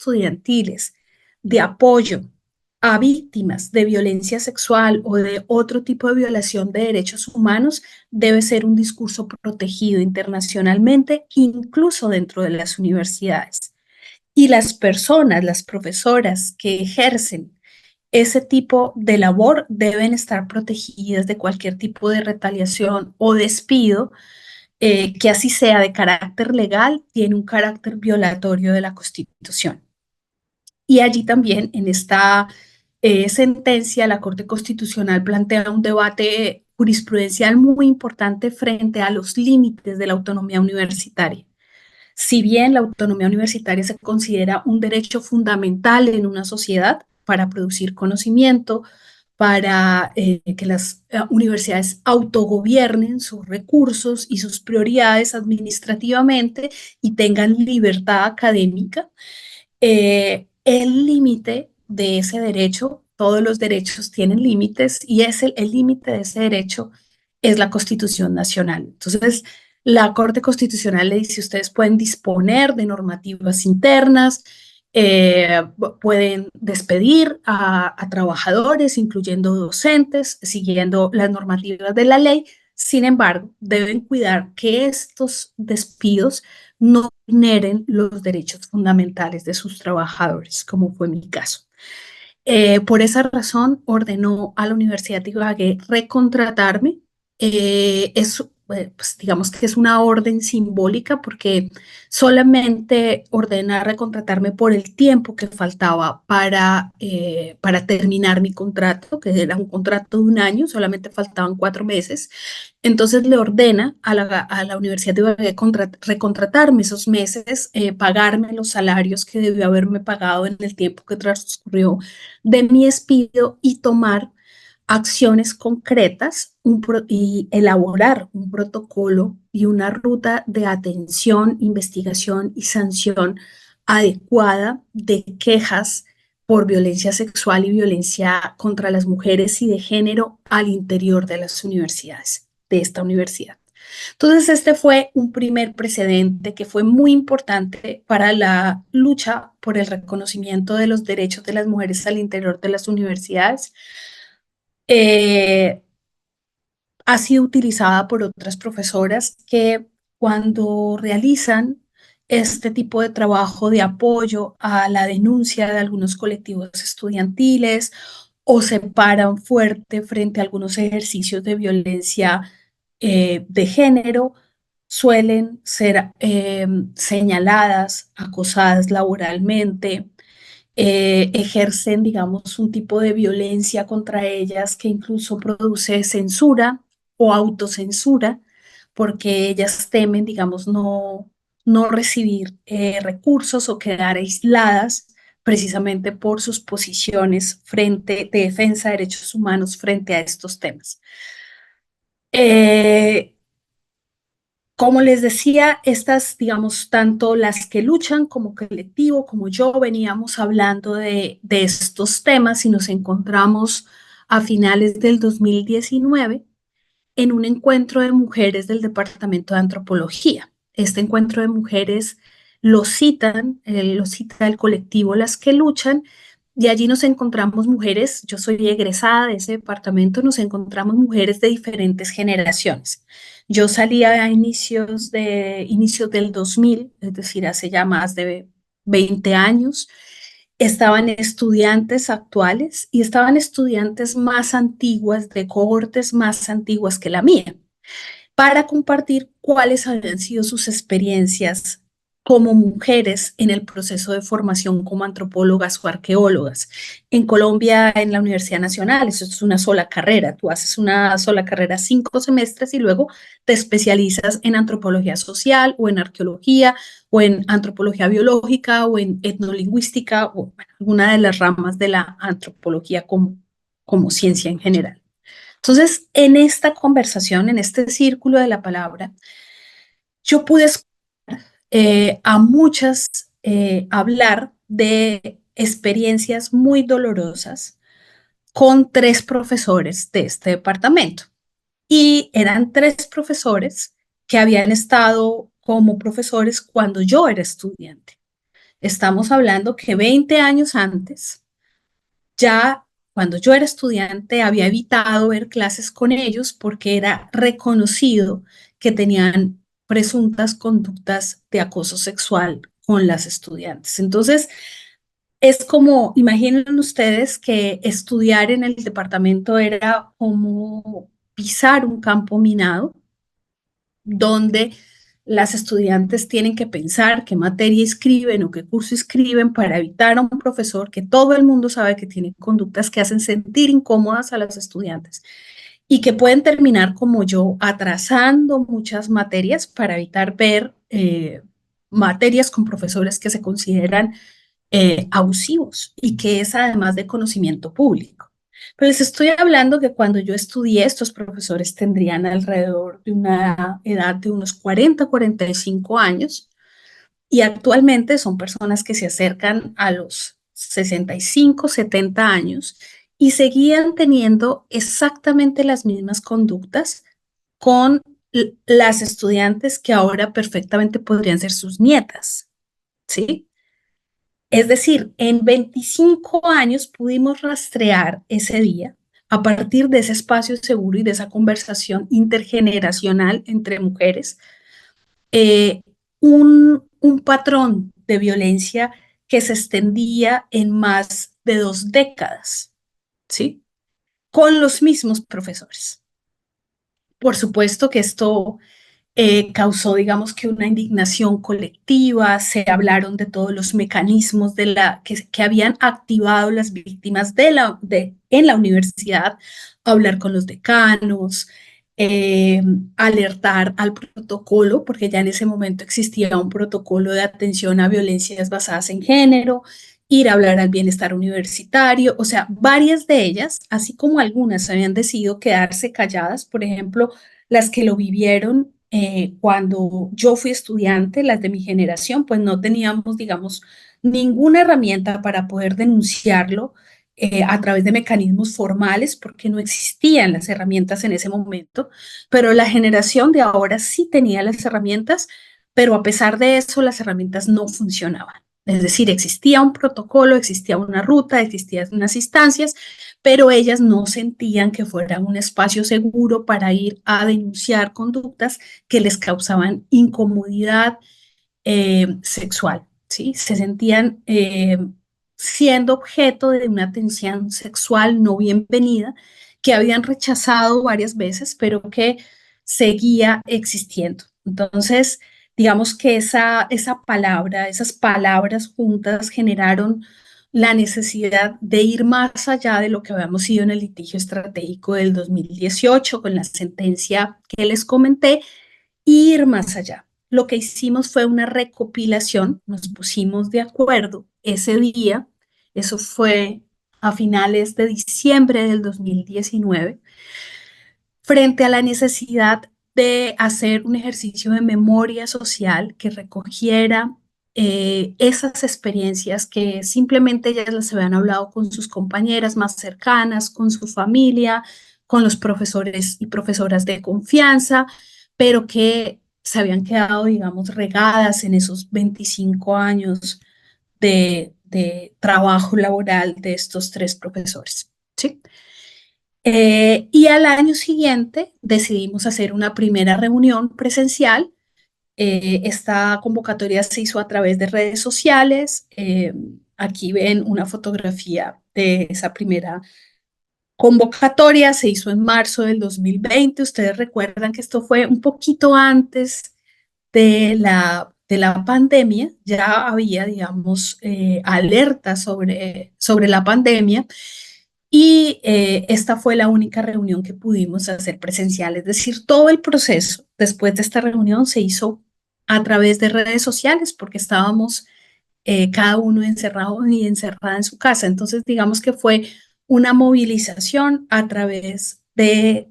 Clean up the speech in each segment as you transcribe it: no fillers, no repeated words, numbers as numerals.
estudiantiles de apoyo a víctimas de violencia sexual o de otro tipo de violación de derechos humanos debe ser un discurso protegido internacionalmente, incluso dentro de las universidades. Y las personas, las profesoras que ejercen ese tipo de labor deben estar protegidas de cualquier tipo de retaliación o despido, que así sea de carácter legal, tiene un carácter violatorio de la Constitución. Y allí también, en esta sentencia, la Corte Constitucional plantea un debate jurisprudencial muy importante frente a los límites de la autonomía universitaria. Si bien la autonomía universitaria se considera un derecho fundamental en una sociedad para producir conocimiento, para que las universidades autogobiernen sus recursos y sus prioridades administrativamente y tengan libertad académica, el límite de ese derecho, todos los derechos tienen límites y es el límite de ese derecho es la Constitución Nacional. Entonces, la Corte Constitucional le dice, ustedes pueden disponer de normativas internas, pueden despedir a trabajadores, incluyendo docentes, siguiendo las normativas de la ley. Sin embargo, deben cuidar que estos despidos no vulneren los derechos fundamentales de sus trabajadores, como fue mi caso. Por esa razón, ordenó a la Universidad de Ibagué recontratarme. Pues, digamos que es una orden simbólica porque solamente ordena recontratarme por el tiempo que faltaba para terminar mi contrato, que era un contrato de un año, solamente faltaban 4 meses. Entonces le ordena a la Universidad de Ibagué recontratarme esos meses, pagarme los salarios que debió haberme pagado en el tiempo que transcurrió de mi despido y tomar acciones concretas y elaborar un protocolo y una ruta de atención, investigación y sanción adecuada de quejas por violencia sexual y violencia contra las mujeres y de género al interior de las universidades, de esta universidad. Entonces, este fue un primer precedente que fue muy importante para la lucha por el reconocimiento de los derechos de las mujeres al interior de las universidades. Eh, ha sido utilizada por otras profesoras que cuando realizan este tipo de trabajo de apoyo a la denuncia de algunos colectivos estudiantiles o se paran fuerte frente a algunos ejercicios de violencia de género, suelen ser señaladas, acosadas laboralmente, ejercen, digamos, un tipo de violencia contra ellas que incluso produce censura o autocensura, porque ellas temen, digamos, no recibir recursos o quedar aisladas precisamente por sus posiciones de defensa de derechos humanos frente a estos temas. Eh, como les decía, estas, digamos, tanto las que luchan como colectivo, como yo, veníamos hablando de estos temas y nos encontramos a finales del 2019 en un encuentro de mujeres del Departamento de Antropología. Este encuentro de mujeres lo cita el colectivo Las que Luchan, y allí nos encontramos mujeres, yo soy egresada de ese departamento, nos encontramos mujeres de diferentes generaciones. Yo salí a inicios del 2000, es decir, hace ya más de 20 años. Estaban estudiantes actuales y estaban estudiantes más antiguas, de cohortes más antiguas que la mía, para compartir cuáles habían sido sus experiencias como mujeres en el proceso de formación como antropólogas o arqueólogas. En Colombia, en la Universidad Nacional, eso es una sola carrera. Tú haces una sola carrera 5 semestres y luego te especializas en antropología social o en arqueología o en antropología biológica o en etnolingüística o bueno, alguna de las ramas de la antropología como ciencia en general. Entonces, en esta conversación, en este círculo de la palabra, yo pude a muchas hablar de experiencias muy dolorosas con 3 profesores de este departamento. Y eran 3 profesores que habían estado como profesores cuando yo era estudiante. Estamos hablando que 20 años antes, ya cuando yo era estudiante, había evitado ver clases con ellos porque era reconocido que tenían presuntas conductas de acoso sexual con las estudiantes. Entonces, es como, imaginen ustedes que estudiar en el departamento era como pisar un campo minado donde las estudiantes tienen que pensar qué materia escriben o qué curso escriben para evitar a un profesor que todo el mundo sabe que tiene conductas que hacen sentir incómodas a las estudiantes y que pueden terminar como yo atrasando muchas materias para evitar ver materias con profesores que se consideran abusivos y que es además de conocimiento público. Pero les estoy hablando que cuando yo estudié, estos profesores tendrían alrededor de una edad de unos 40, 45 años y actualmente son personas que se acercan a los 65, 70 años y seguían teniendo exactamente las mismas conductas con las estudiantes que ahora perfectamente podrían ser sus nietas, ¿sí? Es decir, en 25 años pudimos rastrear ese día a partir de ese espacio seguro y de esa conversación intergeneracional entre mujeres, eh, un patrón de violencia que se extendía en más de 2 décadas, ¿sí? Con los mismos profesores. Por supuesto que esto causó, digamos que una indignación colectiva, se hablaron de todos los mecanismos que habían activado las víctimas en la universidad, hablar con los decanos, eh, alertar al protocolo, porque ya en ese momento existía un protocolo de atención a violencias basadas en género, ir a hablar al bienestar universitario, o sea, varias de ellas, así como algunas habían decidido quedarse calladas, por ejemplo, las que lo vivieron cuando yo fui estudiante, las de mi generación, pues no teníamos, digamos, ninguna herramienta para poder denunciarlo a través de mecanismos formales, porque no existían las herramientas en ese momento, pero la generación de ahora sí tenía las herramientas, pero a pesar de eso, las herramientas no funcionaban. Es decir, existía un protocolo, existía una ruta, existían unas instancias, pero ellas no sentían que fuera un espacio seguro para ir a denunciar conductas que les causaban incomodidad sexual, ¿sí? Se sentían siendo objeto de una atención sexual no bienvenida que habían rechazado varias veces, pero que seguía existiendo. Entonces, digamos que esa palabra, esas palabras juntas generaron la necesidad de ir más allá de lo que habíamos sido en el litigio estratégico del 2018 con la sentencia que les comenté, ir más allá. Lo que hicimos fue una recopilación, nos pusimos de acuerdo ese día, eso fue a finales de diciembre del 2019, frente a la necesidad de hacer un ejercicio de memoria social que recogiera esas experiencias que simplemente ellas las habían hablado con sus compañeras más cercanas, con su familia, con los profesores y profesoras de confianza, pero que se habían quedado, digamos, regadas en esos 25 años de trabajo laboral de estos 3 profesores, ¿sí? Y al año siguiente decidimos hacer una primera reunión presencial. Esta convocatoria se hizo a través de redes sociales. Aquí ven una fotografía de esa primera convocatoria. Se hizo en marzo del 2020. Ustedes recuerdan que esto fue un poquito antes de la pandemia. Ya había, digamos, alerta sobre la pandemia. Y esta fue la única reunión que pudimos hacer presencial, es decir, todo el proceso después de esta reunión se hizo a través de redes sociales porque estábamos cada uno encerrado y encerrada en su casa. Entonces, digamos que fue una movilización a través de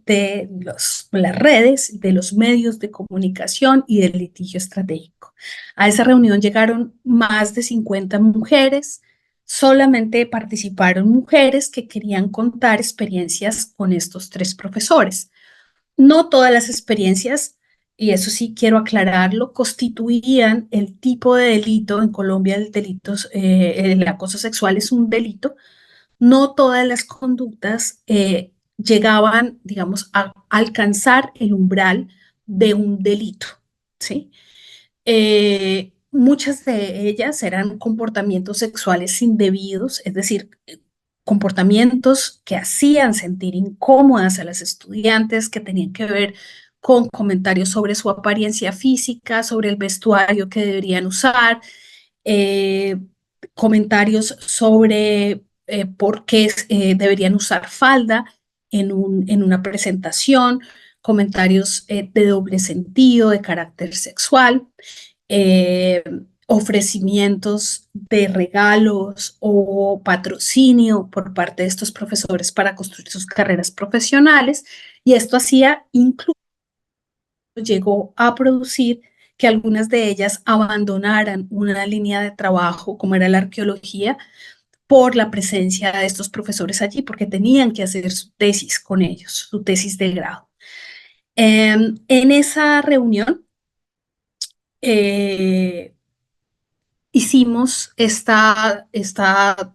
las redes, de los medios de comunicación y del litigio estratégico. A esa reunión llegaron más de 50 mujeres. Solamente participaron mujeres que querían contar experiencias con estos 3 profesores. No todas las experiencias y eso sí quiero aclararlo, constituían el tipo de delito. En Colombia el acoso sexual es un delito. No todas las conductas llegaban, digamos, a alcanzar el umbral de un delito, ¿sí? Muchas de ellas eran comportamientos sexuales indebidos, es decir, comportamientos que hacían sentir incómodas a las estudiantes, que tenían que ver con comentarios sobre su apariencia física, sobre el vestuario que deberían usar, eh, comentarios sobre por qué deberían usar falda en una presentación, comentarios de doble sentido, de carácter sexual, eh, ofrecimientos de regalos o patrocinio por parte de estos profesores para construir sus carreras profesionales, y esto hacía, incluso llegó a producir que algunas de ellas abandonaran una línea de trabajo como era la arqueología por la presencia de estos profesores allí, porque tenían que hacer su tesis con ellos, su tesis de grado. En esa reunión, eh, hicimos esta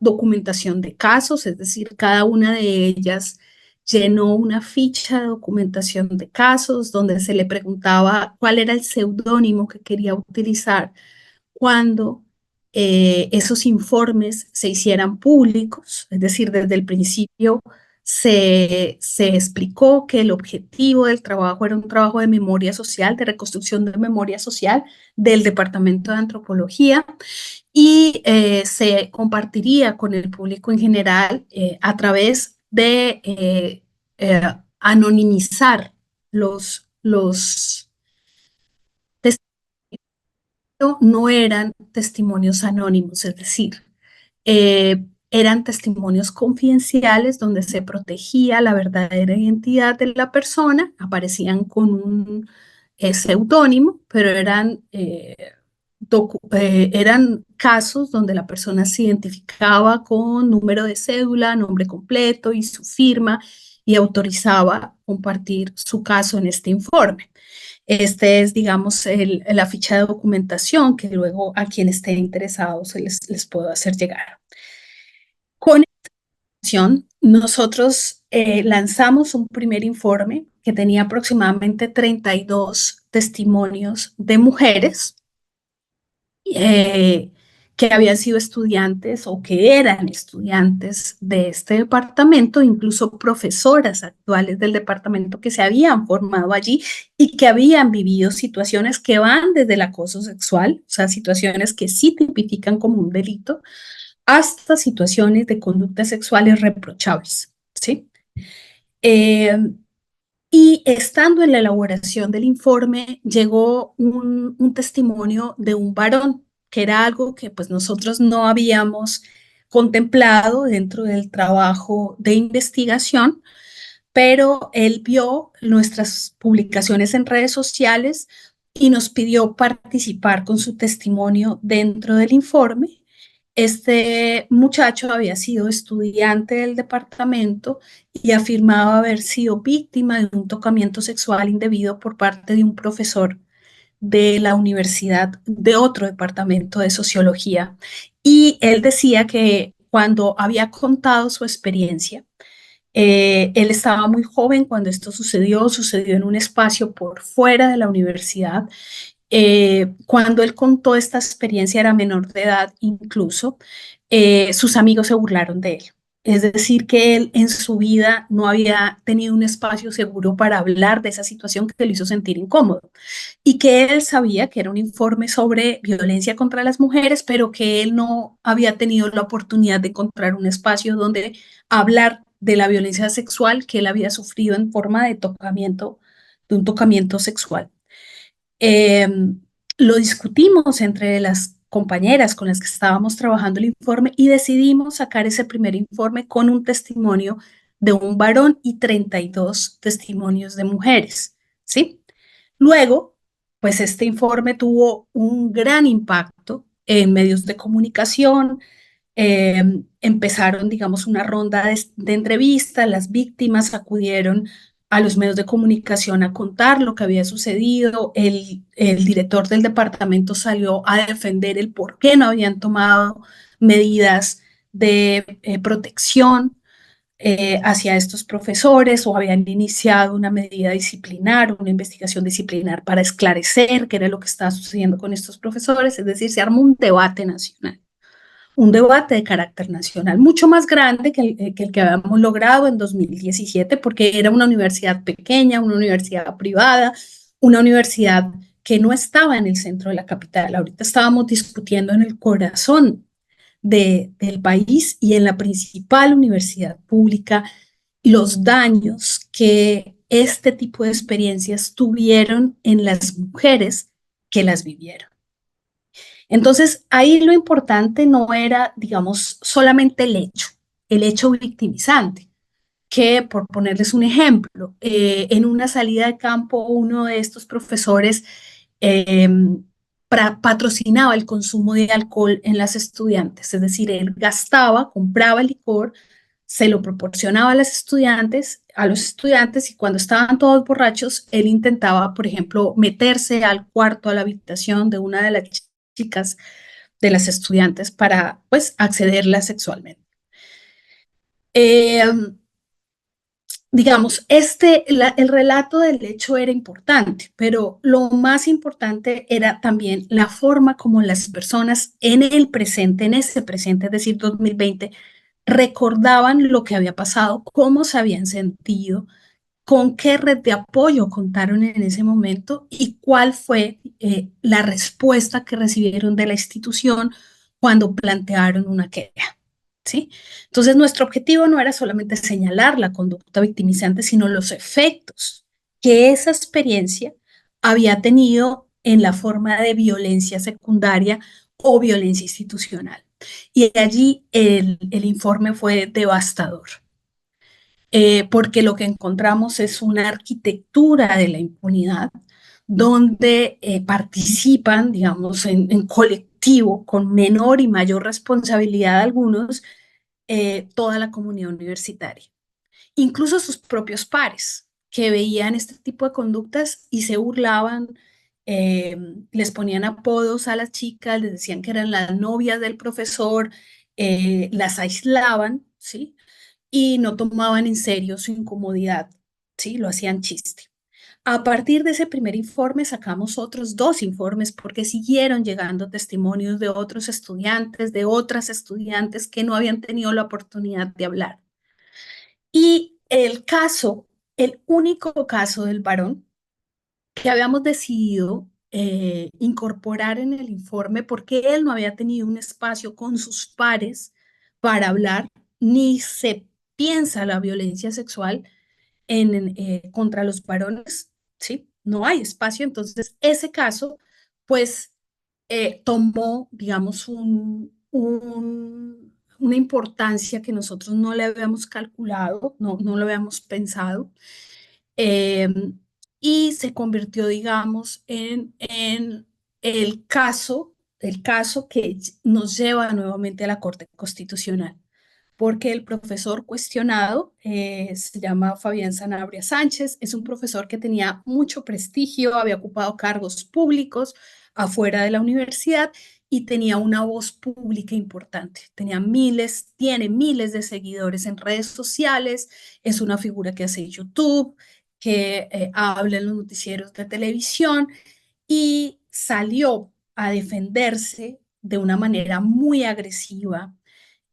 documentación de casos, es decir, cada una de ellas llenó una ficha de documentación de casos donde se le preguntaba cuál era el seudónimo que quería utilizar cuando esos informes se hicieran públicos. Es decir, desde el principio se explicó que el objetivo del trabajo era un trabajo de memoria social, de reconstrucción de memoria social del Departamento de Antropología, y se compartiría con el público en general a través de eh, anonimizar los no eran testimonios anónimos, es decir, eran testimonios confidenciales donde se protegía la verdadera identidad de la persona, aparecían con un seudónimo, pero eran casos donde la persona se identificaba con número de cédula, nombre completo y su firma, y autorizaba compartir su caso en este informe. Este es, digamos, la ficha de documentación que luego a quien esté interesado les puedo hacer llegar. Con esta nosotros lanzamos un primer informe que tenía aproximadamente 32 testimonios de mujeres eh, que habían sido estudiantes o que eran estudiantes de este departamento, incluso profesoras actuales del departamento que se habían formado allí y que habían vivido situaciones que van desde el acoso sexual, o sea, situaciones que sí tipifican como un delito, hasta situaciones de conductas sexuales reprochables, ¿sí? Eh, y estando en la elaboración del informe, llegó un testimonio de un varón, que era algo que pues nosotros no habíamos contemplado dentro del trabajo de investigación, pero él vio nuestras publicaciones en redes sociales y nos pidió participar con su testimonio dentro del informe. Este muchacho había sido estudiante del departamento y afirmaba haber sido víctima de un tocamiento sexual indebido por parte de un profesor de la universidad, de otro departamento de sociología. Y él decía que cuando había contado su experiencia, él estaba muy joven cuando esto sucedió en un espacio por fuera de la universidad. Cuando él contó esta experiencia, era menor de edad incluso, sus amigos se burlaron de él. Es decir, que él en su vida no había tenido un espacio seguro para hablar de esa situación que lo hizo sentir incómodo, y que él sabía que era un informe sobre violencia contra las mujeres, pero que él no había tenido la oportunidad de encontrar un espacio donde hablar de la violencia sexual que él había sufrido en forma de un tocamiento sexual. Eh, lo discutimos entre las compañeras con las que estábamos trabajando el informe y decidimos sacar ese primer informe con un testimonio de un varón y 32 testimonios de mujeres, ¿sí? Luego, pues este informe tuvo un gran impacto en medios de comunicación. Empezaron, digamos, una ronda de entrevistas, las víctimas acudieron a los medios de comunicación a contar lo que había sucedido. El director del departamento salió a defender el por qué no habían tomado medidas de protección hacia estos profesores o habían iniciado una medida disciplinar, una investigación disciplinar para esclarecer qué era lo que estaba sucediendo con estos profesores. Es decir, se armó un debate nacional, un debate de carácter nacional, mucho más grande que el que habíamos logrado en 2017, porque era una universidad pequeña, una universidad privada, una universidad que no estaba en el centro de la capital. Ahorita estábamos discutiendo en el corazón del país y en la principal universidad pública los daños que este tipo de experiencias tuvieron en las mujeres que las vivieron. Entonces, ahí lo importante no era, digamos, solamente el hecho victimizante, que por ponerles un ejemplo, en una salida de campo, uno de estos profesores eh, patrocinaba el consumo de alcohol en las estudiantes, es decir, él gastaba, compraba licor, se lo proporcionaba a los estudiantes y cuando estaban todos borrachos, él intentaba, por ejemplo, meterse al cuarto, a la habitación de una de las chicas de las estudiantes para, pues, accederla sexualmente. Eh, digamos, el relato del hecho era importante, pero lo más importante era también la forma como las personas en el presente, en ese presente, es decir, 2020, recordaban lo que había pasado, cómo se habían sentido, con qué red de apoyo contaron en ese momento y cuál fue la respuesta que recibieron de la institución cuando plantearon una queja. ¿Sí? Entonces, nuestro objetivo no era solamente señalar la conducta victimizante, sino los efectos que esa experiencia había tenido en la forma de violencia secundaria o violencia institucional. Y allí el informe fue devastador, porque lo que encontramos es una arquitectura de la impunidad donde participan, digamos, en colectivo, con menor y mayor responsabilidad algunos, toda la comunidad universitaria, incluso sus propios pares, que veían este tipo de conductas y se burlaban, eh, les ponían apodos a las chicas, les decían que eran las novias del profesor, las aislaban, ¿sí? Y no tomaban en serio su incomodidad, ¿sí? Lo hacían chiste. A partir de ese primer informe sacamos otros dos informes porque siguieron llegando testimonios de otros estudiantes, de otras estudiantes que no habían tenido la oportunidad de hablar. Y el único caso del varón que habíamos decidido incorporar en el informe porque él no había tenido un espacio con sus pares para hablar, ni se piensa la violencia sexual contra los varones, ¿sí? No hay espacio, entonces ese caso, pues, tomó, digamos, una importancia que nosotros no le habíamos calculado, no lo habíamos pensado, eh, y se convirtió, digamos, en el caso que nos lleva nuevamente a la Corte Constitucional porque el profesor cuestionado se llama Fabián Sanabria Sánchez, es un profesor que tenía mucho prestigio, había ocupado cargos públicos afuera de la universidad y tenía una voz pública importante. Tiene miles de seguidores en redes sociales, es una figura que hace YouTube, que habla en los noticieros de televisión y salió a defenderse de una manera muy agresiva,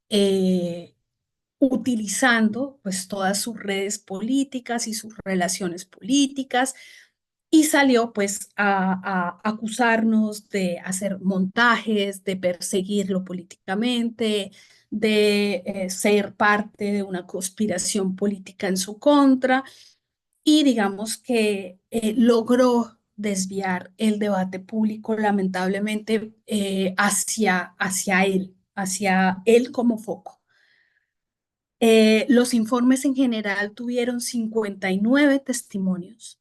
eh, utilizando pues todas sus redes políticas y sus relaciones políticas y salió pues a acusarnos de hacer montajes, de perseguirlo políticamente, de ser parte de una conspiración política en su contra y digamos que logró desviar el debate público lamentablemente hacia él como foco. Los informes en general tuvieron 59 testimonios.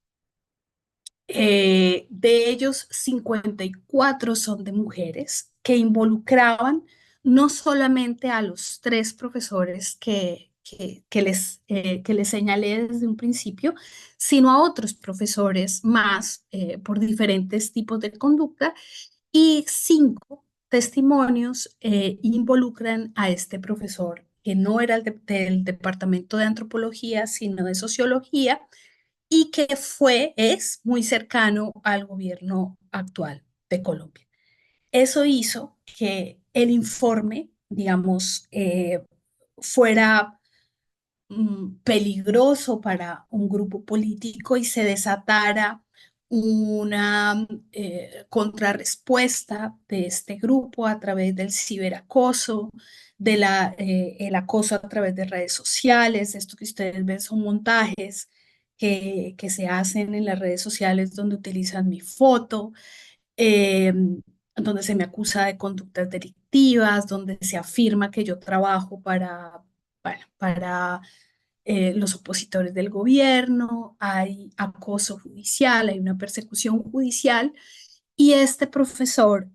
De ellos, 54 son de mujeres que involucraban no solamente a los tres profesores que les señalé desde un principio, sino a otros profesores más por diferentes tipos de conducta y 5 testimonios involucran a este profesor que no era del departamento de antropología, sino de sociología y que es muy cercano al gobierno actual de Colombia. Eso hizo que el informe, digamos, fuera peligroso para un grupo político y se desatara una contrarrespuesta de este grupo a través del ciberacoso, el acoso a través de redes sociales. Esto que ustedes ven son montajes que se hacen en las redes sociales donde utilizan mi foto, eh, donde se me acusa de conductas delictivas, donde se afirma que yo trabajo para los opositores del gobierno, hay acoso judicial, hay una persecución judicial y este profesor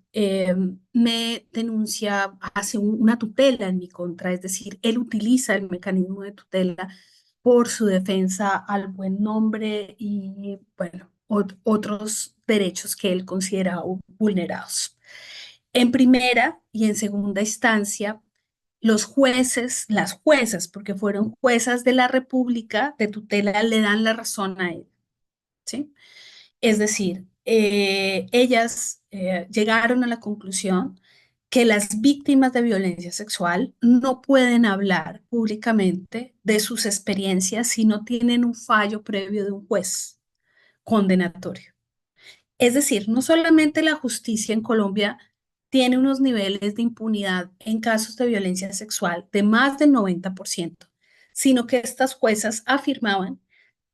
me denuncia, hace una tutela en mi contra, es decir, él utiliza el mecanismo de tutela por su defensa al buen nombre y, bueno, otros derechos que él considera vulnerados. En primera y en segunda instancia, los jueces, las juezas, porque fueron juezas de la República de tutela, le dan la razón a él, ¿sí? Es decir, ellas llegaron a la conclusión que las víctimas de violencia sexual no pueden hablar públicamente de sus experiencias si no tienen un fallo previo de un juez condenatorio. Es decir, no solamente la justicia en Colombia tiene unos niveles de impunidad en casos de violencia sexual de más del 90%, sino que estas juezas afirmaban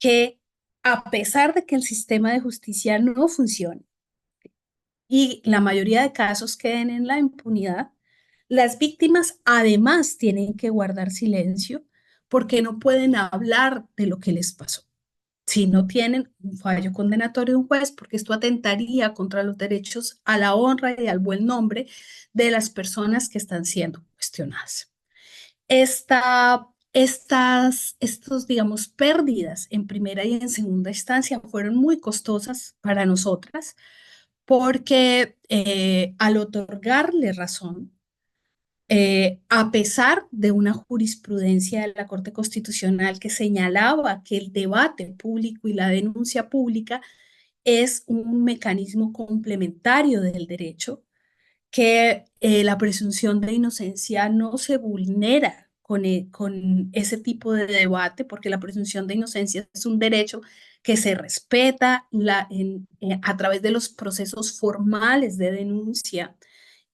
que a pesar de que el sistema de justicia no funciona y la mayoría de casos queden en la impunidad, las víctimas además tienen que guardar silencio porque no pueden hablar de lo que les pasó si no tienen un fallo condenatorio de un juez, porque esto atentaría contra los derechos a la honra y al buen nombre de las personas que están siendo cuestionadas. Digamos, pérdidas en primera y en segunda instancia fueron muy costosas para nosotras porque al otorgarle razón, a pesar de una jurisprudencia de la Corte Constitucional que señalaba que el debate público y la denuncia pública es un mecanismo complementario del derecho, que la presunción de inocencia no se vulnera con ese tipo de debate, porque la presunción de inocencia es un derecho que se respeta a través de los procesos formales de denuncia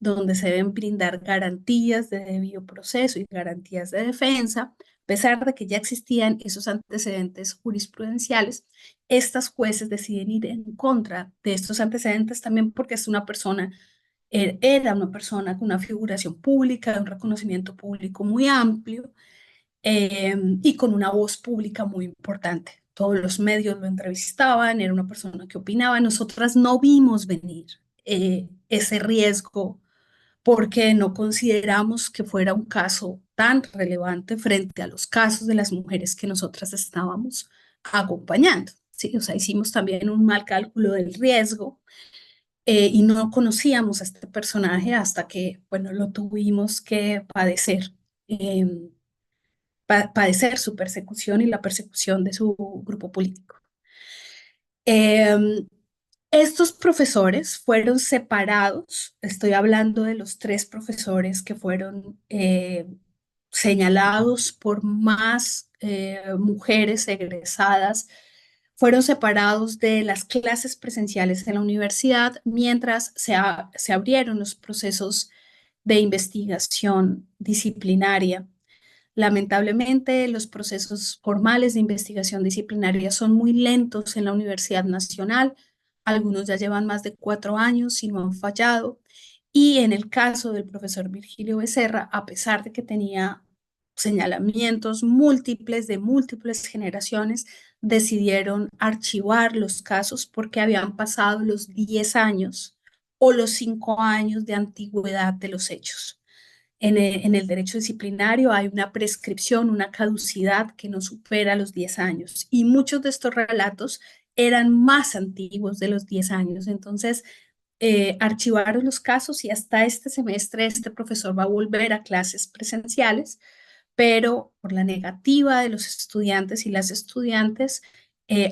donde se deben brindar garantías de debido proceso y garantías de defensa, a pesar de que ya existían esos antecedentes jurisprudenciales, estas jueces deciden ir en contra de estos antecedentes también porque es una persona, era una persona con una figuración pública, un reconocimiento público muy amplio y con una voz pública muy importante. Todos los medios lo entrevistaban, era una persona que opinaba. Nosotras no vimos venir ese riesgo porque no consideramos que fuera un caso tan relevante frente a los casos de las mujeres que nosotras estábamos acompañando. Sí, o sea, hicimos también un mal cálculo del riesgo y no conocíamos a este personaje hasta que, bueno, lo tuvimos que padecer, padecer su persecución y la persecución de su grupo político. Eh, Estos profesores fueron separados, estoy hablando de los 3 profesores que fueron señalados por más mujeres egresadas, fueron separados de las clases presenciales en la universidad mientras se abrieron los procesos de investigación disciplinaria. Lamentablemente, los procesos formales de investigación disciplinaria son muy lentos en la Universidad Nacional. Algunos ya llevan más de 4 años y no han fallado. Y en el caso del profesor Virgilio Becerra, a pesar de que tenía señalamientos múltiples de múltiples generaciones, decidieron archivar los casos porque habían pasado los 10 años o los 5 años de antigüedad de los hechos. En el derecho disciplinario hay una prescripción, una caducidad que no supera los 10 años y muchos de estos relatos eran más antiguos de los 10 años. Entonces, archivaron los casos y hasta este semestre este profesor va a volver a clases presenciales, pero por la negativa de los estudiantes y las estudiantes,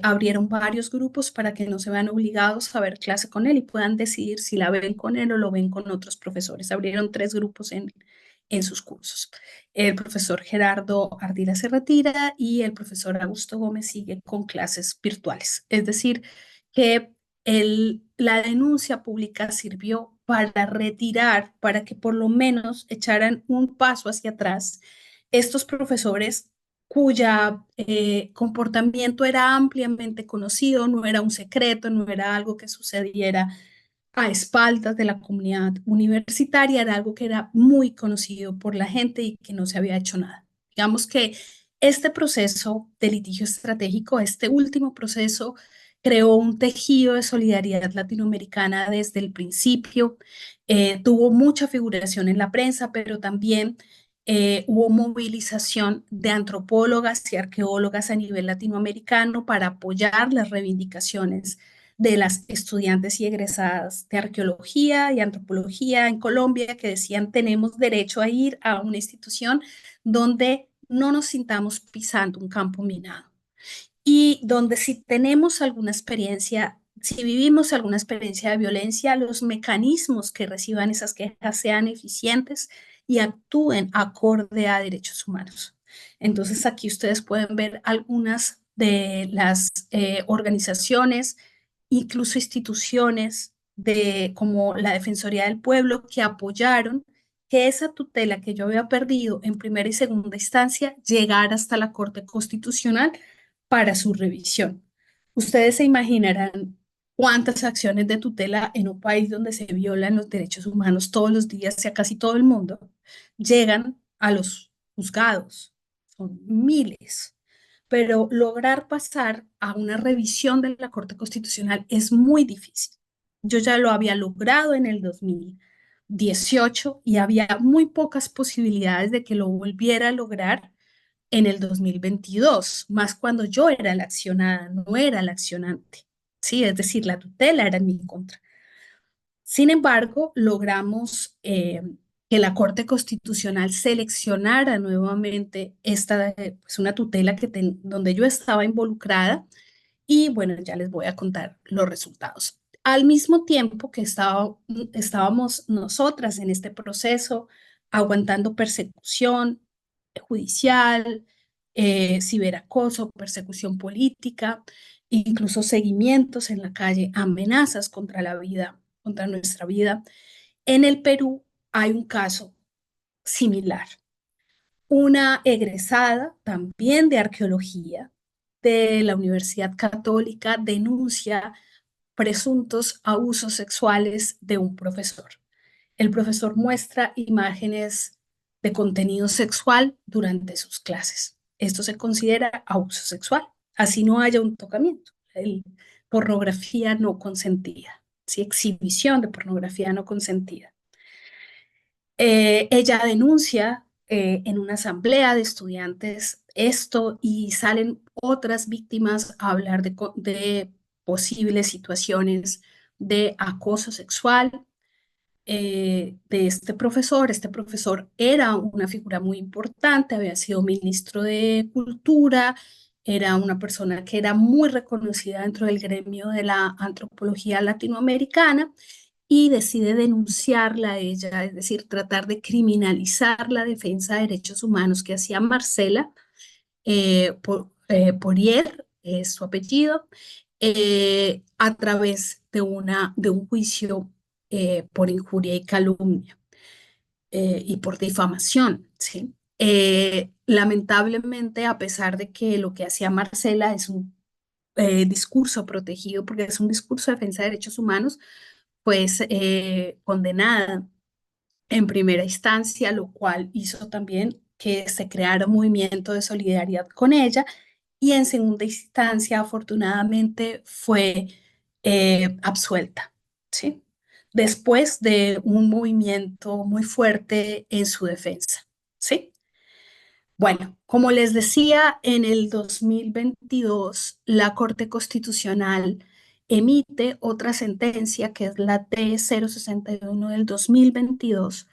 abrieron varios grupos para que no se vean obligados a ver clase con él y puedan decidir si la ven con él o lo ven con otros profesores. Abrieron 3 grupos en sus cursos. El profesor Gerardo Ardila se retira y el profesor Augusto Gómez sigue con clases virtuales. Es decir, que la denuncia pública sirvió para retirar, para que por lo menos echaran un paso hacia atrás estos profesores cuya comportamiento era ampliamente conocido, no era un secreto, no era algo que sucediera a espaldas de la comunidad universitaria, era algo que era muy conocido por la gente y que no se había hecho nada. Digamos que este proceso de litigio estratégico, este último proceso, creó un tejido de solidaridad latinoamericana desde el principio, tuvo mucha figuración en la prensa, pero también hubo movilización de antropólogas y arqueólogas a nivel latinoamericano para apoyar las reivindicaciones de las estudiantes y egresadas de arqueología y antropología en Colombia que decían tenemos derecho a ir a una institución donde no nos sintamos pisando un campo minado y donde si tenemos alguna experiencia, si vivimos alguna experiencia de violencia, los mecanismos que reciban esas quejas sean eficientes y actúen acorde a derechos humanos. Entonces aquí ustedes pueden ver algunas de las organizaciones, incluso instituciones como la Defensoría del Pueblo que apoyaron que esa tutela que yo había perdido en primera y segunda instancia llegara hasta la Corte Constitucional para su revisión. Ustedes se imaginarán cuántas acciones de tutela en un país donde se violan los derechos humanos todos los días, y a casi todo el mundo, llegan a los juzgados. Son miles. Pero lograr pasar a una revisión de la Corte Constitucional es muy difícil. Yo ya lo había logrado en el 2018 y había muy pocas posibilidades de que lo volviera a lograr en el 2022, más cuando yo era la accionada, no era la accionante. Sí, es decir, la tutela era en mi contra. Sin embargo, logramos que la Corte Constitucional seleccionara nuevamente pues una tutela donde yo estaba involucrada y bueno, ya les voy a contar los resultados. Al mismo tiempo que estábamos nosotras en este proceso, aguantando persecución judicial, ciberacoso, persecución política, incluso seguimientos en la calle, amenazas contra la vida, contra nuestra vida. En el Perú hay un caso similar. Una egresada también de arqueología de la Universidad Católica denuncia presuntos abusos sexuales de un profesor. El profesor muestra imágenes de contenido sexual durante sus clases. Esto se considera abuso sexual, así no haya un tocamiento. Pornografía no consentida, ¿sí? Exhibición de pornografía no consentida. Ella denuncia en una asamblea de estudiantes esto y salen otras víctimas a hablar de posibles situaciones de acoso sexual de este profesor. Este profesor era una figura muy importante, había sido ministro de Cultura, era una persona que era muy reconocida dentro del gremio de la antropología latinoamericana y decide denunciarla a ella, es decir, tratar de criminalizar la defensa de derechos humanos que hacía Marcela Porier, es su apellido, a través de un juicio por injuria y calumnia y por difamación, ¿sí? Lamentablemente, a pesar de que lo que hacía Marcela es un discurso protegido, porque es un discurso de defensa de derechos humanos, pues condenada en primera instancia, lo cual hizo también que se creara un movimiento de solidaridad con ella y en segunda instancia, afortunadamente, fue absuelta, ¿sí? después de un movimiento muy fuerte en su defensa, ¿sí? Bueno, como les decía, en el 2022 la Corte Constitucional emite otra sentencia que es la T-061 del 2022,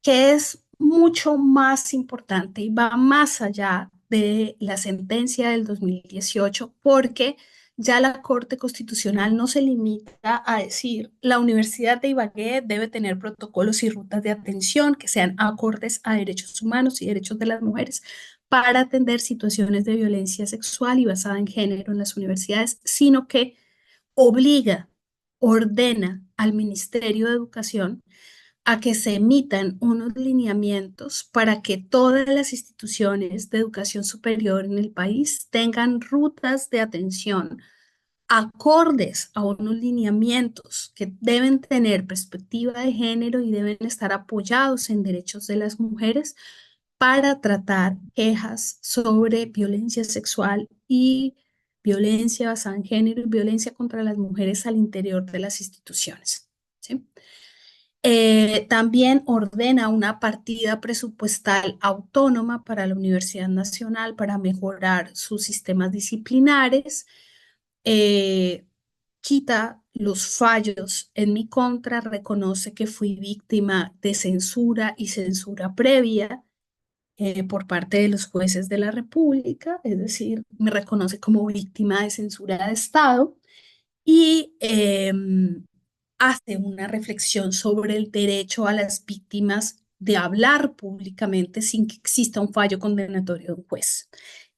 que es mucho más importante y va más allá de la sentencia del 2018, porque ya la Corte Constitucional no se limita a decir la Universidad de Ibagué debe tener protocolos y rutas de atención que sean acordes a derechos humanos y derechos de las mujeres para atender situaciones de violencia sexual y basada en género en las universidades, sino que obliga, ordena al Ministerio de Educación a que se emitan unos lineamientos para que todas las instituciones de educación superior en el país tengan rutas de atención acordes a unos lineamientos que deben tener perspectiva de género y deben estar apoyados en derechos de las mujeres para tratar quejas sobre violencia sexual y violencia basada en género y violencia contra las mujeres al interior de las instituciones. ¿Sí? También ordena una partida presupuestal autónoma para la Universidad Nacional para mejorar sus sistemas disciplinares, eh, quita los fallos en mi contra, reconoce que fui víctima de censura y censura previa por parte de los jueces de la República, es decir, me reconoce como víctima de censura de Estado y hace una reflexión sobre el derecho a las víctimas de hablar públicamente sin que exista un fallo condenatorio de un juez.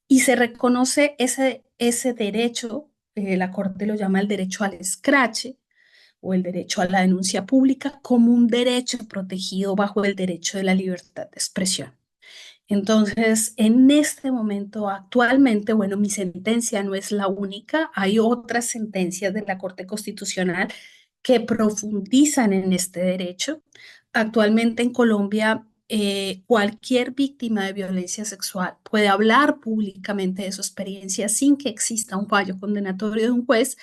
Y se reconoce ese derecho, la Corte lo llama el derecho al escrache o el derecho a la denuncia pública como un derecho protegido bajo el derecho de la libertad de expresión. Entonces, en este momento, actualmente, bueno, mi sentencia no es la única, hay otras sentencias de la Corte Constitucional que profundizan en este derecho. Actualmente en Colombia, cualquier víctima de violencia sexual puede hablar públicamente de su experiencia sin que exista un fallo condenatorio de un juez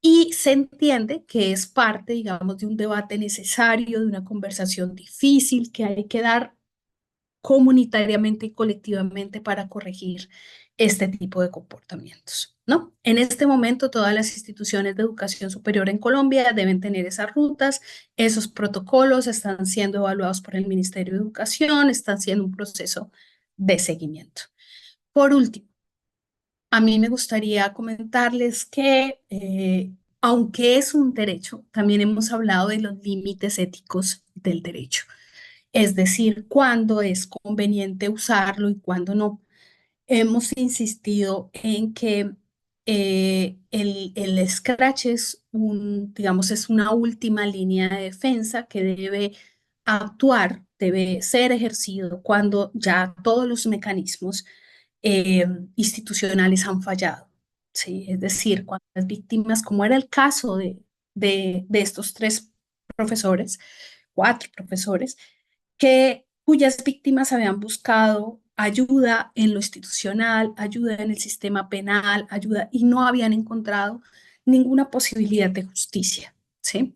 y se entiende que es parte, digamos, de un debate necesario, de una conversación difícil que hay que dar comunitariamente y colectivamente para corregir este tipo de comportamientos, ¿no? En este momento, todas las instituciones de educación superior en Colombia deben tener esas rutas, esos protocolos están siendo evaluados por el Ministerio de Educación, están siendo un proceso de seguimiento. Por último, a mí me gustaría comentarles que, aunque es un derecho, también hemos hablado de los límites éticos del derecho, es decir, cuándo es conveniente usarlo y cuándo no. Hemos insistido en que el scratch es digamos, es una última línea de defensa que debe actuar, debe ser ejercido cuando ya todos los mecanismos eh, institucionales han fallado. ¿Sí? Es decir, cuando las víctimas, como era el caso de estos tres profesores, cuatro profesores, cuyas víctimas habían buscado ayuda en lo institucional, ayuda en el sistema penal, ayuda y no habían encontrado ninguna posibilidad de justicia, ¿sí?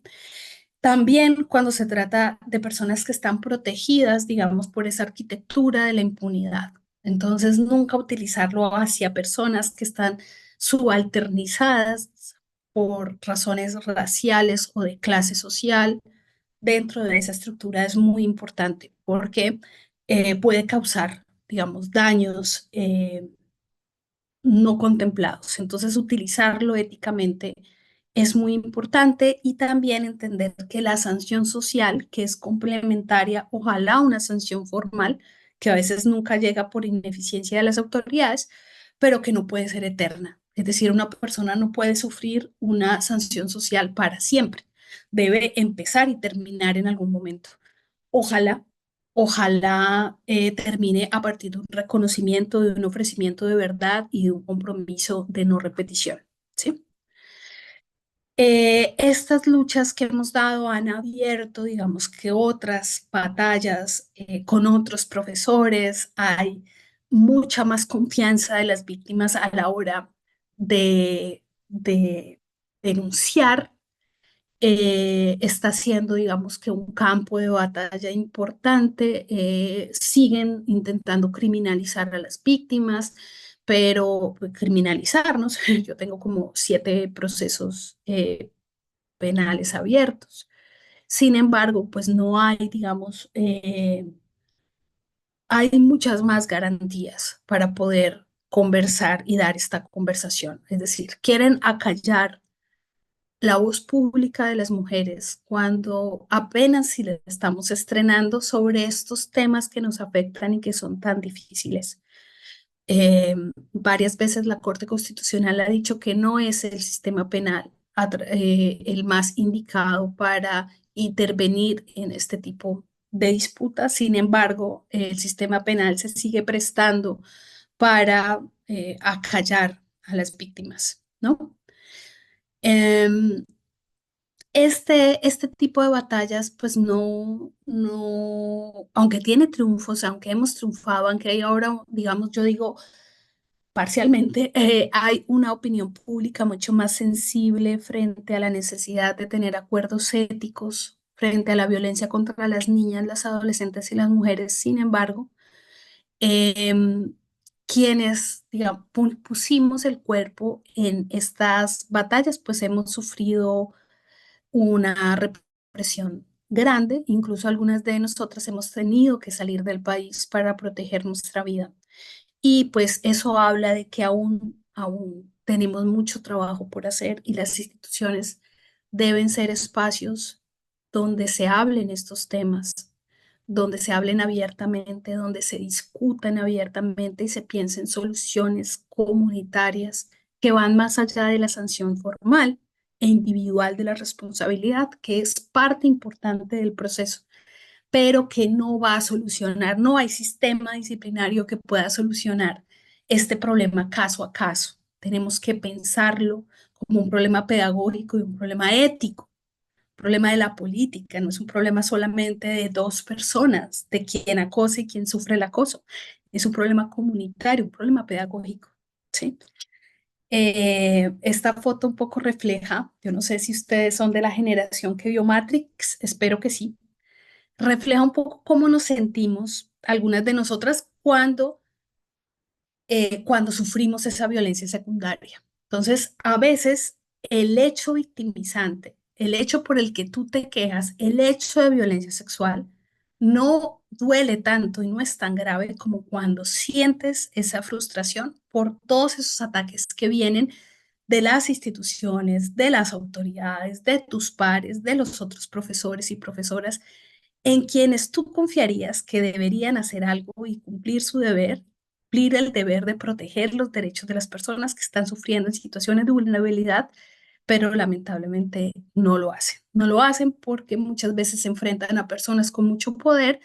También cuando se trata de personas que están protegidas, digamos, por esa arquitectura de la impunidad. Entonces, nunca utilizarlo hacia personas que están subalternizadas por razones raciales o de clase social dentro de esa estructura es muy importante porque puede causar, digamos, daños no contemplados. Entonces, utilizarlo éticamente es muy importante y también entender que la sanción social, que es complementaria, ojalá una sanción formal, que a veces nunca llega por ineficiencia de las autoridades, pero que no puede ser eterna. Es decir, una persona no puede sufrir una sanción social para siempre. Debe empezar y terminar en algún momento. Ojalá, ojalá termine a partir de un reconocimiento, de un ofrecimiento de verdad y de un compromiso de no repetición. ¿Sí? Estas luchas que hemos dado han abierto, digamos que otras batallas con otros profesores, hay mucha más confianza de las víctimas a la hora de denunciar está siendo, digamos, que un campo de batalla importante. Siguen intentando criminalizar a las víctimas, pero pues, criminalizarnos. Yo tengo como 7 procesos penales abiertos. Sin embargo, pues no hay, digamos, hay muchas más garantías para poder conversar y dar esta conversación. Es decir, quieren acallar la voz pública de las mujeres cuando apenas si le estamos estrenando sobre estos temas que nos afectan y que son tan difíciles. Varias veces la Corte Constitucional ha dicho que no es el sistema penal el más indicado para intervenir en este tipo de disputas. Sin embargo, el sistema penal se sigue prestando para acallar a las víctimas, ¿no? Em, este tipo de batallas, pues aunque tiene triunfos, aunque hemos triunfado, aunque hay ahora, digamos, yo digo parcialmente, hay una opinión pública mucho más sensible frente a la necesidad de tener acuerdos éticos, frente a la violencia contra las niñas, las adolescentes y las mujeres. Sin embargo, em, quienes, digamos, pusimos el cuerpo en estas batallas, pues hemos sufrido una represión grande, incluso algunas de nosotras hemos tenido que salir del país para proteger nuestra vida. Y pues eso habla de que aún tenemos mucho trabajo por hacer y las instituciones deben ser espacios donde se hablen estos temas, donde se hablen abiertamente, donde se discutan abiertamente y se piensen soluciones comunitarias que van más allá de la sanción formal e individual de la responsabilidad, que es parte importante del proceso, pero que no va a solucionar, no hay sistema disciplinario que pueda solucionar este problema caso a caso. Tenemos que pensarlo como un problema pedagógico y un problema ético, un problema de la política, no es un problema solamente de 2 personas, de quien acosa y quien sufre el acoso, es un problema comunitario, un problema pedagógico, ¿sí? Esta foto un poco refleja, yo no sé si ustedes son de la generación que vio Matrix, espero que sí, refleja un poco cómo nos sentimos algunas de nosotras cuando sufrimos esa violencia secundaria. Entonces, a veces el hecho victimizante, el hecho por el que tú te quejas, el hecho de violencia sexual, no duele tanto y no es tan grave como cuando sientes esa frustración por todos esos ataques que vienen de las instituciones, de las autoridades, de tus pares, de los otros profesores y profesoras en quienes tú confiarías que deberían hacer algo y cumplir su deber, cumplir el deber de proteger los derechos de las personas que están sufriendo en situaciones de vulnerabilidad, pero lamentablemente no lo hacen. No lo hacen porque muchas veces se enfrentan a personas con mucho poder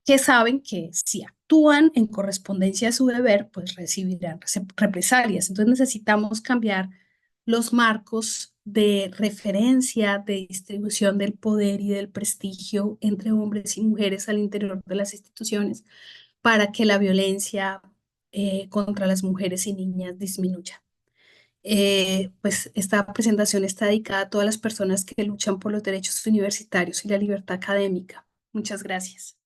que saben que si actúan en correspondencia a su deber, pues recibirán represalias. Entonces necesitamos cambiar los marcos de referencia, de distribución del poder y del prestigio entre hombres y mujeres al interior de las instituciones para que la violencia contra las mujeres y niñas disminuya. Pues esta presentación está dedicada a todas las personas que luchan por los derechos universitarios y la libertad académica. Muchas gracias.